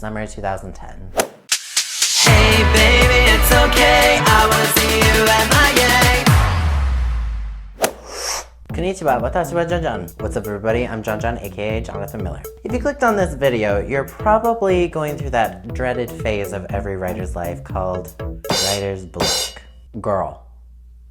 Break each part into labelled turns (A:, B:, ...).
A: summer 2010.
B: Hey baby, it's okay, I wanna see you MIA.
A: Konnichiwa, watashi wa John. What's up everybody, I'm John, aka Jonathan Miller. If you clicked on this video, you're probably going through that dreaded phase of every writer's life called writer's block. Girl,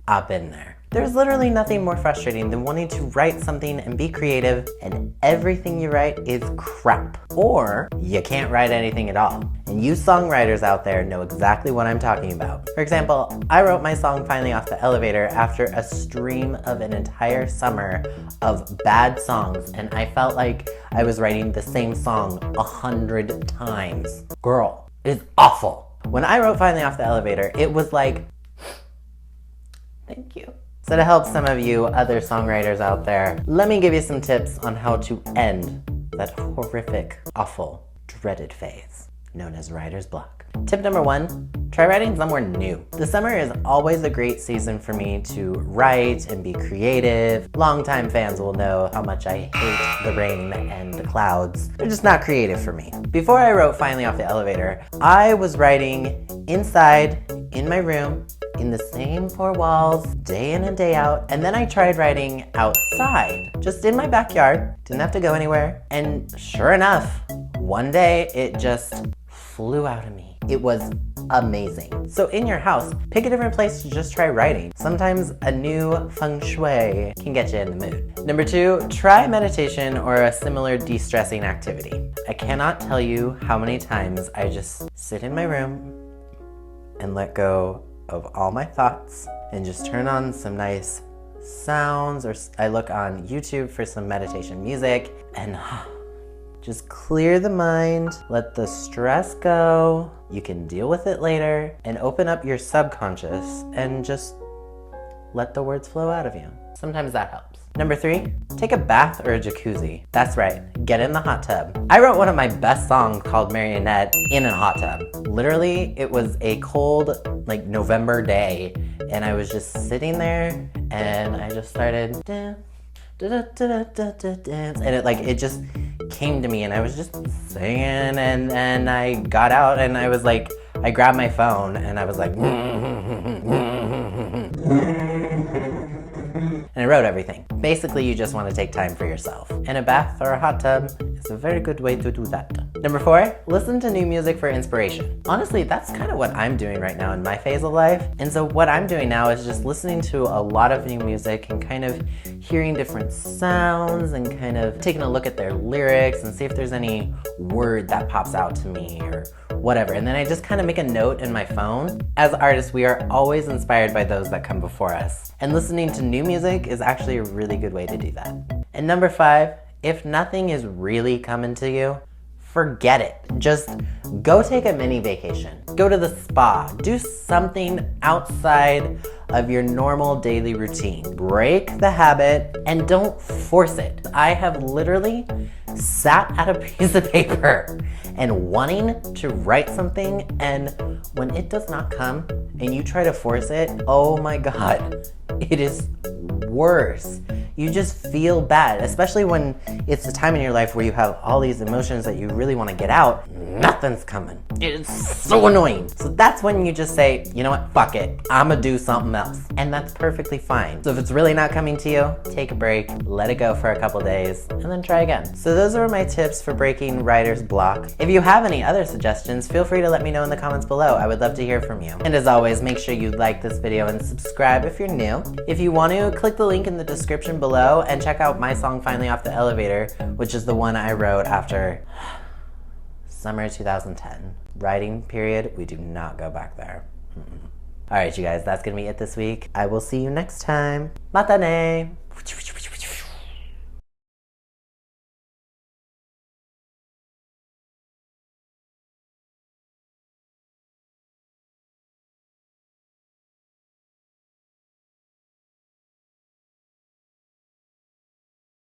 A: I've been there. There's literally nothing more frustrating than wanting to write something and be creative and everything you write is crap. Or you can't write anything at all. And you songwriters out there know exactly what I'm talking about. For example, I wrote my song Finally Off the Elevator after a stream of an entire summer of bad songs, and I felt like I was writing the same song 100 times. Girl, it's awful. When I wrote Finally Off the Elevator, it was like, thank you. So to help some of you other songwriters out there, let me give you some tips on how to end that horrific, awful, dreaded phase known as writer's block. Tip number 1, try writing somewhere new. The summer is always a great season for me to write and be creative. Longtime fans will know how much I hate the rain and the clouds. They're just not creative for me. Before I wrote Finally Off the Elevator, I was writing inside, in my room, in the same 4 walls, day in and day out, and then I tried writing outside, just in my backyard, didn't have to go anywhere, and sure enough, one day it just flew out of me. It was amazing. So in your house, pick a different place to just try writing. Sometimes a new feng shui can get you in the mood. Number 2, try meditation or a similar de-stressing activity. I cannot tell you how many times I just sit in my room and let go of all my thoughts and just turn on some nice sounds, or I look on YouTube for some meditation music and just clear the mind, let the stress go. You can deal with it later and open up your subconscious and just let the words flow out of you. Sometimes that helps. Number 3, take a bath or a jacuzzi. That's right, get in the hot tub. I wrote one of my best songs called Marionette in a hot tub. Literally, it was a cold, like November day, and I was just sitting there and I just started dance, and it just came to me and I was just singing, and I got out and I was like, I grabbed my phone and I was like, and I wrote everything. Basically, you just want to take time for yourself. And a bath or a hot tub is a very good way to do that. Number 4, listen to new music for inspiration. Honestly, that's kind of what I'm doing right now in my phase of life. And so what I'm doing now is just listening to a lot of new music and kind of hearing different sounds and kind of taking a look at their lyrics and see if there's any word that pops out to me or whatever. And then I just kind of make a note in my phone. As artists, we are always inspired by those that come before us. And listening to new music is actually a really good way to do that. And number 5, if nothing is really coming to you, forget it. Just go take a mini vacation. Go to the spa. Do something outside of your normal daily routine. Break the habit and don't force it. I have literally sat at a piece of paper and wanting to write something, and when it does not come and you try to force it, oh my God, it is worse. You just feel bad, especially when it's a time in your life where you have all these emotions that you really want to get out. Nothing's coming. It is so annoying. So that's when you just say, you know what, fuck it, I'ma do something else. And that's perfectly fine. So if it's really not coming to you, take a break, let it go for a couple days, and then try again. So those are my tips for breaking writer's block. If you have any other suggestions, feel free to let me know in the comments below. I would love to hear from you. And as always, make sure you like this video and subscribe if you're new. If you want to, click the link in the description below and check out my song Finally Off the Elevator, which is the one I wrote after summer 2010. Writing period, we do not go back there. All right, you guys, that's gonna be it this week. I will see you next time. Mata ne!